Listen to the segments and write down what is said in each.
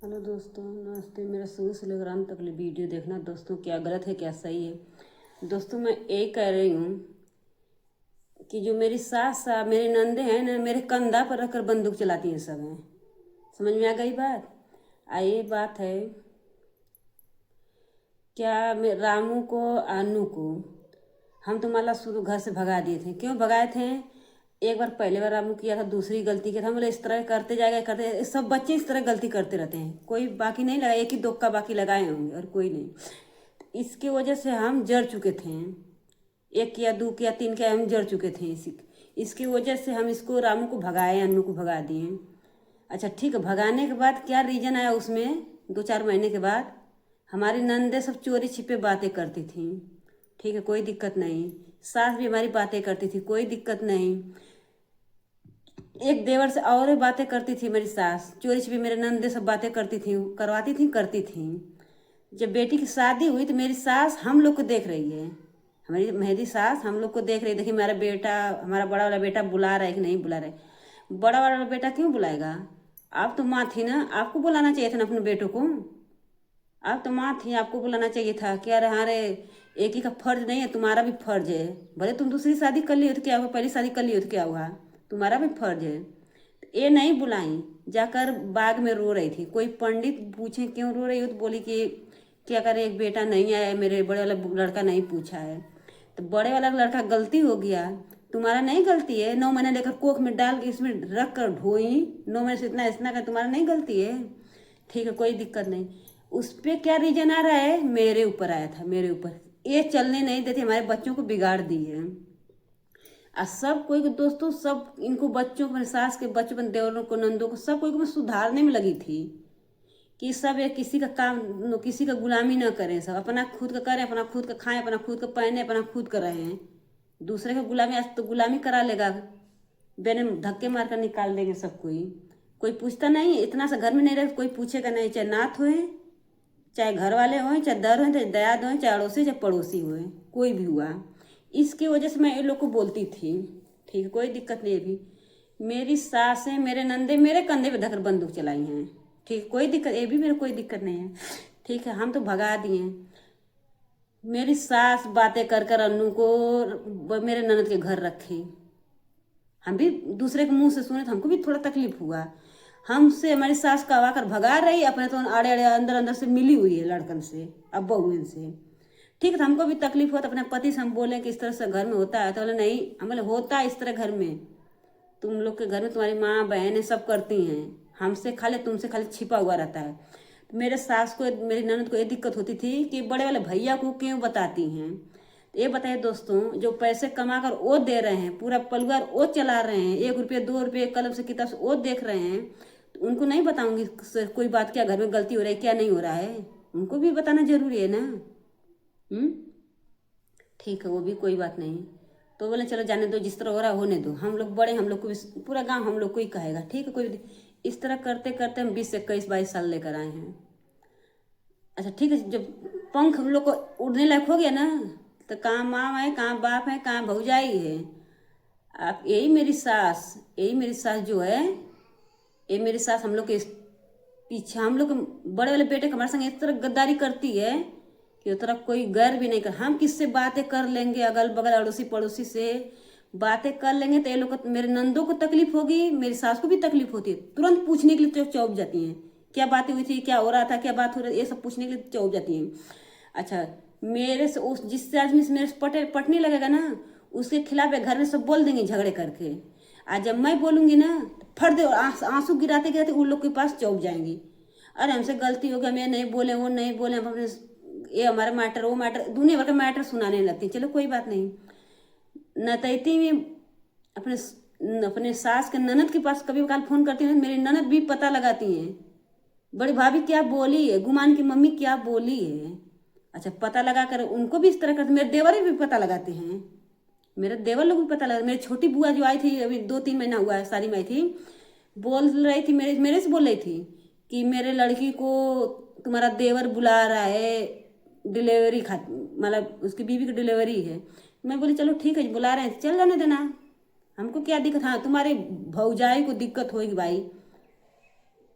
Hello दोस्तों, नमस्ते। मेरा शुरू से लेकर अंत तक वीडियो देखना दोस्तों, क्या गलत है क्या सही है। दोस्तों मैं यही कह रही हूँ कि जो मेरी सास साहब मेरी नंदे हैं ना, मेरे कंधा पर रखकर बंदूक चलाती हैं सब हैं। समझ में आ गई बात। ये बात है क्या, रामू को अनु को हम तो माला शुरू घर से भगा दिए थे। क्यों भगाए थे? एक बार पहले बार रामू किया था, दूसरी गलती किया था। हम बोले इस तरह करते जाएगा, करते सब बच्चे इस तरह गलती करते रहते हैं। कोई बाकी नहीं लगा, एक ही दो का बाकी लगाए होंगे और कोई नहीं। इसकी वजह से हम जड़ चुके थे। एक किया, दो किया, तीन किया, हम जड़ चुके थे। इसकी वजह से हम इसको रामू को भगाए, अन्नू को भगा दिए। अच्छा ठीक है, भगाने के बाद क्या रीजन आया उसमें? 2-4 महीने के बाद हमारी नंदे सब चोरी छिपे बातें करती थी। ठीक है, कोई दिक्कत नहीं। सास भी हमारी बातें करती थी, कोई दिक्कत नहीं। एक देवर से और बातें करती थी मेरी सास, चोरी छिपी मेरे नंदे सब बातें करती थी, करवाती थी, करती थी। जब बेटी की शादी हुई तो मेरी सास हम लोग को देख रही है। हमारी मेहदी सास हम लोग को देख रही है। देखिए मेरा बेटा, हमारा बड़ा वाला बेटा बुला रहा है कि नहीं बुला रहा है। बड़ा वाला बेटा क्यों बुलाएगा? आप तो माँ थी ना, आपको बुलाना चाहिए था ना अपने बेटों को। आप तो माँ थी, आपको बुलाना चाहिए था। क्या रहा रे, एक ही का फर्ज नहीं है, तुम्हारा भी फर्ज है। भले तुम दूसरी शादी कर ली हो तो क्या हुआ, पहली शादी कर ली हो तो क्या हुआ, तुम्हारा भी फर्ज है। ये नहीं बुलाई, जाकर बाग में रो रही थी। कोई पंडित पूछे क्यों रो रही हो, तो बोली कि क्या करे, एक बेटा नहीं आया, मेरे बड़े वाला लड़का नहीं पूछा है। तो बड़े वाला लड़का गलती हो गया, तुम्हारा नहीं गलती है। 9 महीने लेकर कोख में डाल के इसमें रख कर ढोई, 9 महीने से इतना इतना कर, तुम्हारा नहीं गलती है। ठीक है, कोई दिक्कत नहीं। उस पर क्या रीजन आ रहा है? मेरे ऊपर आया था, मेरे ऊपर। ये चलने नहीं देती, हमारे बच्चों को बिगाड़ दी है। सब कोई को दोस्तों, सब इनको बच्चों को, सास के बच्चों, देवरों को, नंदों को, सब कोई को मैं सुधारने में लगी थी कि सब एक किसी का काम, किसी का गुलामी ना करें। सब अपना खुद का करें, अपना खुद का खाएं, अपना खुद का पहने, अपना खुद का रहें। दूसरे का गुलामी, आज तो गुलामी करा लेगा, बेने धक्के मार कर निकाल देंगे सब। कोई पूछता नहीं, इतना सा घर में नहीं रहे, कोई पूछेगा नहीं। चाहे नाथ होए, चाहे घर वाले हों, चाहे दर हों, चाहे दयाद हों, चाहे अड़ोसी, चाहे पड़ोसी हुए, कोई भी हुआ। इसकी वजह से मैं इन लोग को बोलती थी। ठीक है, कोई दिक्कत नहीं है। भी मेरी सासें, मेरे नंदे मेरे कंधे पे धकर बंदूक चलाई हैं। ठीक, कोई दिक्कत, ये भी मेरे कोई दिक्कत नहीं है। ठीक है, हम तो भगा दिए। मेरी सास बातें कर कर अन्नू को मेरे ननद के घर रखी। हम भी दूसरे के मुंह से सुने तो हमको भी थोड़ा तकलीफ हुआ। हमसे हमारी सास कवा कर भगा रही, अपने तो आड़े आड़े अंदर अंदर से मिली हुई है लड़कन से, अब बहुएं से। ठीक है, तो हमको भी तकलीफ हो, तो अपने पति से हम बोले कि इस तरह से घर में होता है। तो बोले नहीं, हम बोले होता है इस तरह घर में, तुम लोग के घर में तुम्हारी माँ बहनें सब करती हैं, हमसे खाली, तुमसे खाली छिपा हुआ रहता है। तो मेरे सास को, मेरी ननद को ये दिक्कत होती थी कि बड़े वाले भैया को क्यों बताती हैं। तो ये बताइए दोस्तों, जो पैसे कमा कर वो दे रहे हैं, पूरा परिवार वो चला रहे हैं, 1 रुपये 2 रुपये कलम से किताब से वो देख रहे हैं, तो उनको नहीं बताऊंगी कोई बात, क्या घर में गलती हो रही है, क्या नहीं हो रहा है, उनको भी बताना जरूरी है ना। हम्म। ठीक है, वो भी कोई बात नहीं। तो बोले चलो जाने दो, जिस तरह हो रहा है होने दो, हम लोग बड़े, हम लोग को भी पूरा गांव हम लोग को ही कहेगा। ठीक है, इस तरह करते करते हम 20 से 21 22 साल लेकर आए हैं। अच्छा ठीक है, जब पंख हम लोग को उड़ने लायक हो गया ना, तो कहाँ माँ है, कहाँ बाप है, कहाँ भौजाई है। आप यही मेरी सास, यही मेरी सास जो है, ये मेरी सास हम लोग के पीछे, हम लोग बड़े वाले बेटे हमारे संग इस तरह गद्दारी करती है कि उस तरह कोई गैर भी नहीं कर। हम किससे बातें कर लेंगे, अगल बगल अड़ोसी पड़ोसी से बातें कर लेंगे तो ये लोग को, मेरे नंदों को तकलीफ होगी, मेरी सास को भी तकलीफ होती है। तुरंत पूछने के लिए तो चौंक जाती हैं, क्या बातें हुई थी, क्या हो रहा था, क्या बात हो रही है, ये सब पूछने के लिए चौंक जाती हैं। अच्छा, मेरे से उस जिससे आदमी से मेरे से पटने लगेगा ना, उसके खिलाफ घर में सब बोल देंगे झगड़े करके। आज जब मैं बोलूंगी ना, तो फट दे, और आंसू गिराते गिराते उन लोग के पास चौंक जाएंगी। अरे हमसे गलती हो गया, मैं नहीं बोले, वो नहीं बोले, हम अपने ये हमारा मैटर, वो मैटर, दुनिया भर का मैटर सुनाने लगती। चलो कोई बात नहीं। नतैती में अपने अपने सास के ननद के पास कभी कभार फोन करती हैं, मेरी ननद भी पता लगाती हैं, बड़ी भाभी क्या बोली है, गुमान की मम्मी क्या बोली है। अच्छा, पता लगा कर उनको भी इस तरह करते। मेरे देवर भी पता लगाते हैं, मेरे देवर लोग भी पता लगा। मेरी छोटी बुआ जो आई थी, अभी 2-3 महीना हुआ है शादी में आई थी, बोल रही थी, मेरे मेरे से बोल रही थी कि मेरे लड़की को तुम्हारा देवर बुला रहा है, डिलीवरी खा, मतलब उसकी बीवी की डिलीवरी है। मैं बोली चलो ठीक है, बुला रहे हैं, चल जाने देना, हमको क्या दिक्कत। हाँ, तुम्हारे भौजाई को दिक्कत होगी भाई,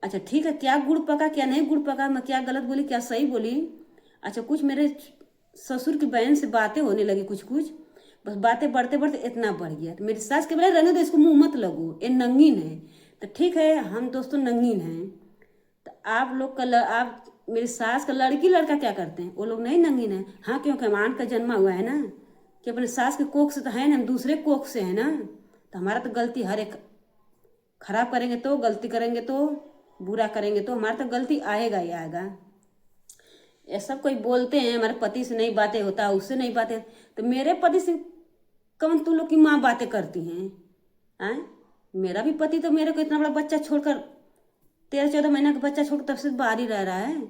अच्छा ठीक है, क्या गुड़ पका क्या नहीं गुड़ पका, मैं क्या गलत बोली क्या सही बोली? अच्छा कुछ मेरे ससुर की बहन से बातें होने लगी कुछ कुछ, बस बातें बढ़ते बढ़ते इतना बढ़ गया। तो मेरी सास के बोले रहने दो इसको, मुंह मत लगो, ये नंगीन है। तो ठीक है, हम दोस्तों नंगीन हैं, तो आप लोग का आप मेरी सास का लड़की लड़का क्या करते हैं? वो लोग नहीं नंगीन है। हाँ, क्योंकि हमान का जन्मा हुआ है ना, कि अपने सास के कोख से तो है ना, हम दूसरे कोख से है ना। तो हमारा तो गलती हर एक, खराब करेंगे तो, गलती करेंगे तो, बुरा करेंगे तो हमारा तो गलती आएगा ही आएगा। ये सब कोई बोलते हैं हमारे पति से नहीं बातें होता, उससे नहीं बातें, तो मेरे पति से कौन तुम लोग की माँ बातें करती हैं? हैं? मेरा भी पति तो मेरे को इतना बड़ा बच्चा छोड़कर, 13-14 महीना का बच्चा छोड़ तब से बाहर ही रह रहा है,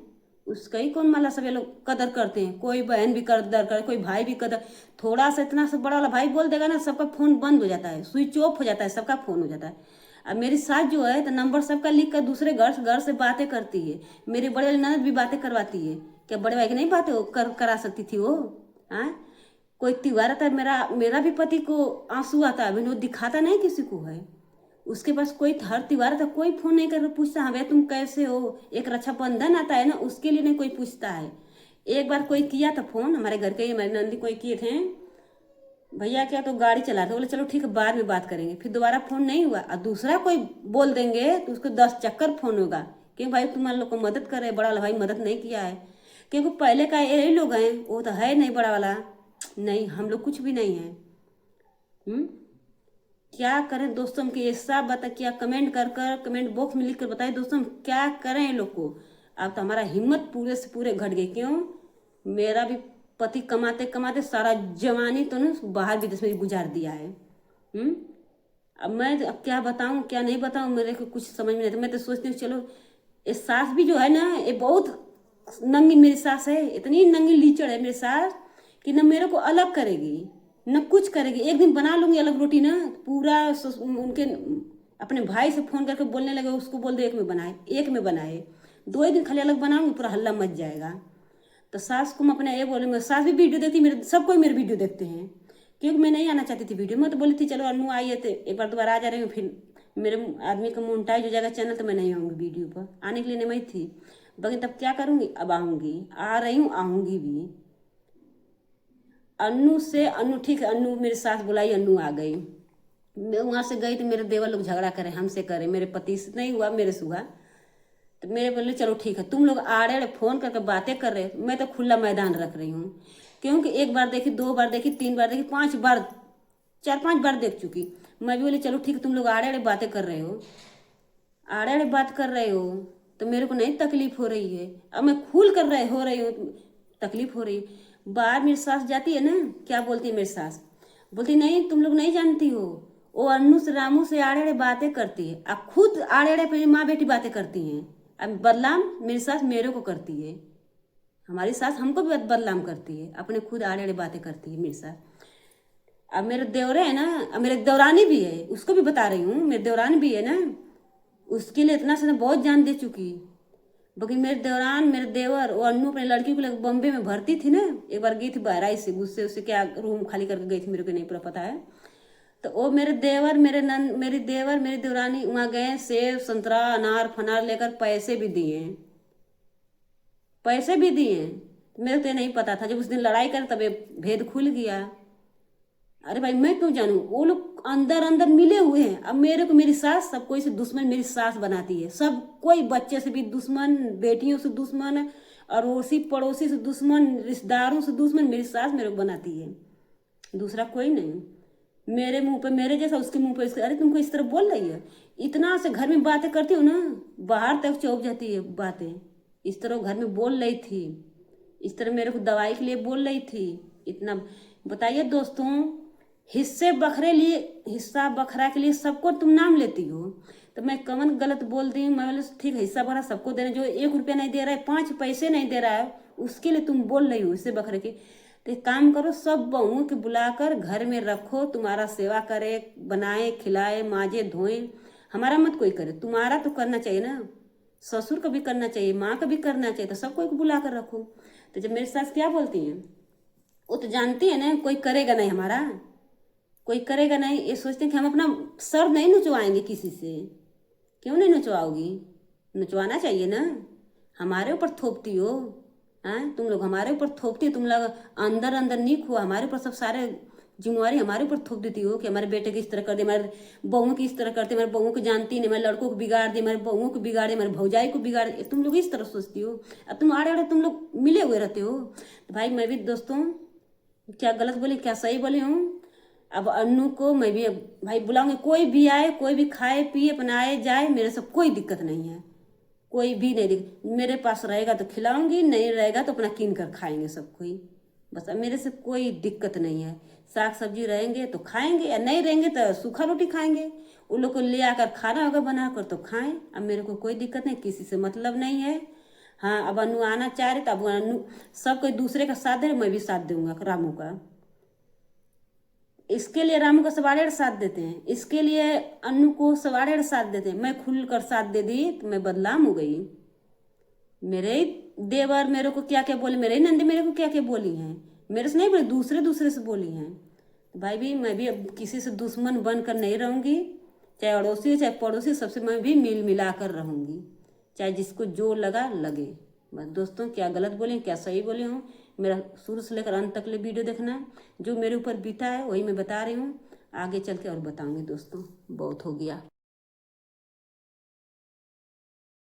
उसका ही कौन माला सब ये लोग कदर करते हैं। कोई बहन भी कदर करे, कोई भाई भी कदर, थोड़ा सा इतना सा बड़ा वाला भाई बोल देगा ना, सबका फोन बंद हो जाता है, स्विच ऑफ हो जाता है, सबका फोन हो जाता है। अब मेरी सास जो है तो नंबर सबका लिख कर दूसरे घर से बातें करती है। मेरी बड़े वाली ननद भी बातें करवाती है। क्या बड़े भाई की नहीं बातें करा सकती थी वो? हाँ, कोई त्योहार आता है, मेरा मेरा भी पति को आंसू आता है, अभी वो दिखाता नहीं किसी को है। उसके पास कोई हर त्योहार था, कोई फोन नहीं कर पूछता हाँ भैया तुम कैसे हो। एक रक्षाबंधन आता है ना, उसके लिए नहीं कोई पूछता है। एक बार कोई किया था फोन, हमारे घर के ही हमारी नंदी कोई किए थे, भैया क्या तो गाड़ी चला रहे, बोले चलो ठीक है बाद में बात करेंगे, फिर दोबारा फोन नहीं हुआ। और दूसरा कोई बोल देंगे तो उसको 10 चक्कर फोन होगा, क्योंकि भाई तुम लोग को मदद कर रहे, बड़ा वाला भाई मदद नहीं किया है। क्योंकि पहले का यही लोग हैं, वो तो है नहीं बड़ा वाला, नहीं हम लोग कुछ भी नहीं है। क्या करें दोस्तों, हम ये सब बता, क्या कमेंट कर कर कमेंट बॉक्स में लिख कर बताइए दोस्तों, हम क्या करें इन लोग को। अब तो हमारा हिम्मत पूरे से पूरे घट गई। क्यों? मेरा भी पति कमाते कमाते सारा जवानी तो ना बाहर विदेश में गुजार दिया है। अब मैं अब क्या बताऊं क्या नहीं बताऊं, मेरे को कुछ समझ में नहीं आता। मैं तो सोचती हूँ चलो, ये सास भी जो है ना, ये बहुत नंगी मेरी सास है, इतनी नंगी लीचड़ है मेरी सास कि न मेरे को अलग करेगी न कुछ करेगी। एक दिन बना लूंगी अलग रोटी ना, पूरा उनके अपने भाई से फोन करके बोलने लगे, उसको बोल दे एक में बनाए, एक में बनाए। 2 ही दिन खाली अलग बनाऊंगी, पूरा हल्ला मच जाएगा। तो सास को मैं अपने ये बोलूँगा, सास भी वीडियो देखती, मेरे सब कोई मेरे वीडियो देखते हैं, क्योंकि मैं नहीं आना चाहती थी वीडियो में। तो बोली थी चलो अनु आइए, तो एक बार दोबारा आ जा रही हूँ, फिर मेरे आदमी का मोनेटाइज हो जाएगा चैनल, तो मैं नहीं आऊँगी वीडियो पर, आने के लिए नहीं मैं थी। बाकी तब क्या करूँगी, अब आऊँगी, आ रही हूँ, आऊँगी भी। अन्नू से अन्नू ठीक है, अन्नू मेरी सास बुलाई, अन्नू आ गई। मैं वहाँ से गई तो मेरे देवर लोग झगड़ा करे, हमसे करे, मेरे पति से नहीं हुआ, मेरे से हुआ। तो मेरे बोले चलो ठीक है, तुम लोग आड़े आड़े फोन करके बातें कर रहे, मैं तो खुला मैदान रख रही हूँ। क्योंकि 1 बार देखी, 2 बार देखी, 3 बार देखी, 5 बार, 4-5 बार देख चुकी। मैं भी बोली चलो ठीक है, तुम लोग आड़े आड़े बातें कर रहे हो, आड़े आड़े बात कर रहे हो, तो मेरे को नहीं तकलीफ हो रही है। अब मैं खुल कर रहे हो रही हूँ, तकलीफ हो रही है। बाहर मेरी सास जाती है ना, क्या बोलती है मेरी सास, बोलती नहीं तुम लोग नहीं जानती हो, वो अन्नू से रामू से आड़े आड़े बातें करती है, अब खुद आड़े आड़े अपनी माँ बेटी बातें करती हैं। अब बदनाम मेरी सास मेरे को करती है, हमारी सास हमको भी बदनाम करती है, अपने खुद आड़े आड़े बातें करती है मेरी सास। अब मेरे देवरे है ना, अब मेरे देवरानी भी है, उसको भी बता रही हूँ, मेरे देवरानी भी है ना, उसके लिए इतना से बहुत जान दे चुकी। बाकी मेरे दौरान मेरे देवर और अन्नू अपने लड़की को बॉम्बे में भर्ती थी ना, एक बार गई थी बहराई से, गुस्से उससे क्या रूम खाली करके गई थी, मेरे को नहीं पूरा पता है। तो वो मेरे देवर मेरे मेरी देवर मेरी देवरानी वहाँ गए, सेब संतरा अनार फनार लेकर पैसे भी दिए, पैसे भी दिए। मेरे को तो नहीं पता था, जब उस दिन लड़ाई कर तब ये भेद खुल गया। अरे भाई मैं क्यों जानूं, वो लोग अंदर अंदर मिले हुए हैं। अब मेरे को मेरी सास सब कोई से दुश्मन मेरी सास बनाती है, सब कोई बच्चे से भी दुश्मन, बेटियों से दुश्मन, अड़ोसी पड़ोसी से दुश्मन, रिश्तेदारों से दुश्मन, मेरी सास मेरे को बनाती है, दूसरा कोई नहीं। मेरे मुंह पे मेरे जैसा, उसके मुंह पे इसके, अरे तुमको इस तरह बोल रही है, इतना से घर में बातें करती हूँ ना, बाहर तक चौक जाती है बातें। इस तरह घर में बोल रही थी, इस तरह मेरे को दवाई के लिए बोल रही थी, इतना बताइए दोस्तों। हिस्सा बखरा के लिए सबको तुम नाम लेती हो, तो मैं कमन गलत बोल दी हूँ? मैं बोले ठीक है, हिस्सा बखरा सबको देना, जो 1 रुपया नहीं दे रहा है, 5 पैसे नहीं दे रहा है, उसके लिए तुम बोल रही हो हिस्से बखरे के। तो एक काम करो, सब बहुओं के बुलाकर घर में रखो, तुम्हारा सेवा करे, बनाए खिलाए माजे धोए, हमारा मत कोई करे, तुम्हारा तो करना चाहिए ना, ससुर का भी करना चाहिए, माँ का भी करना चाहिए, तो सबको एक बुला कर रखो। तो जब मेरी सास क्या बोलती हैं, वो तो जानती है ना कोई करेगा नहीं, हमारा कोई करेगा नहीं, ये सोचते हैं कि हम अपना सर नहीं नचवाएंगे किसी से। क्यों नहीं नचवाओगी? नचवाना चाहिए ना। हमारे ऊपर थोपती हो। हैं, तुम लोग हमारे ऊपर थोपती हो, तुम लोग अंदर अंदर नीक हो, हमारे ऊपर सब सारे जिम्मेवारी हमारे ऊपर थोप देती हो कि हमारे बेटे की इस तरह कर दे, हमारे बहुओं की इस तरह करते, हमारे बहुओं को जानती नहीं, हमारे लड़कों को बिगाड़ दे, हमारे बहुओं को बिगाड़े, हमारे भौजाई को बिगाड़ दे। तुम लोग इस तरह सोचती हो। अब तुम आड़े आड़े तुम लोग मिले हुए रहते हो। तो भाई मैं भी दोस्तों क्या गलत बोली क्या सही बोली हूँ। अब अन्नू को मैं भी अब भाई बुलाऊंगी, कोई भी आए, कोई भी खाए पिए अपना आए जाए, मेरे से कोई दिक्कत नहीं है। कोई भी नहीं दिक्कत, मेरे पास रहेगा तो खिलाऊंगी, नहीं रहेगा तो अपना कीन कर खाएंगे सब कोई। बस अब मेरे से कोई दिक्कत नहीं है। साग सब्जी रहेंगे तो खाएंगे, या नहीं रहेंगे तो सूखा रोटी खाएंगे। उन लोग को ले आकर खाना होगा बना कर तो खाएं। अब मेरे को कोई दिक्कत नहीं, किसी से मतलब नहीं है। हाँ, अब अनु आना चाह रहे तो अब अनु सब कोई दूसरे का साथ दे, मैं भी साथ दूंगा रामू का। इसके लिए रामू को सवाड़ेड़ साथ देते हैं, इसके लिए अन्नू को सवाड़ेड़ साथ देते हैं। मैं खुल कर साथ दे दी तो मैं बदनाम हो गई। मेरे ही देवर मेरे को क्या क्या बोले, मेरे ही नंदी मेरे को क्या क्या बोली हैं। मेरे से नहीं बोली, दूसरे दूसरे से बोली हैं। तो भाई भी मैं भी अब किसी से दुश्मन बनकर नहीं रहूंगी। चाहे अड़ोसी हो चाहे पड़ोसी, सबसे मैं भी मिल मिला कर रहूंगी, चाहे जिसको जो लगा लगे। बस दोस्तों क्या गलत बोली क्या सही बोली हूँ, मेरा शुरू से लेकर अंत तक ले वीडियो देखना है। जो मेरे ऊपर बीता है वही मैं बता रही हूँ, आगे चल के और बताऊंगी दोस्तों। बहुत हो गया।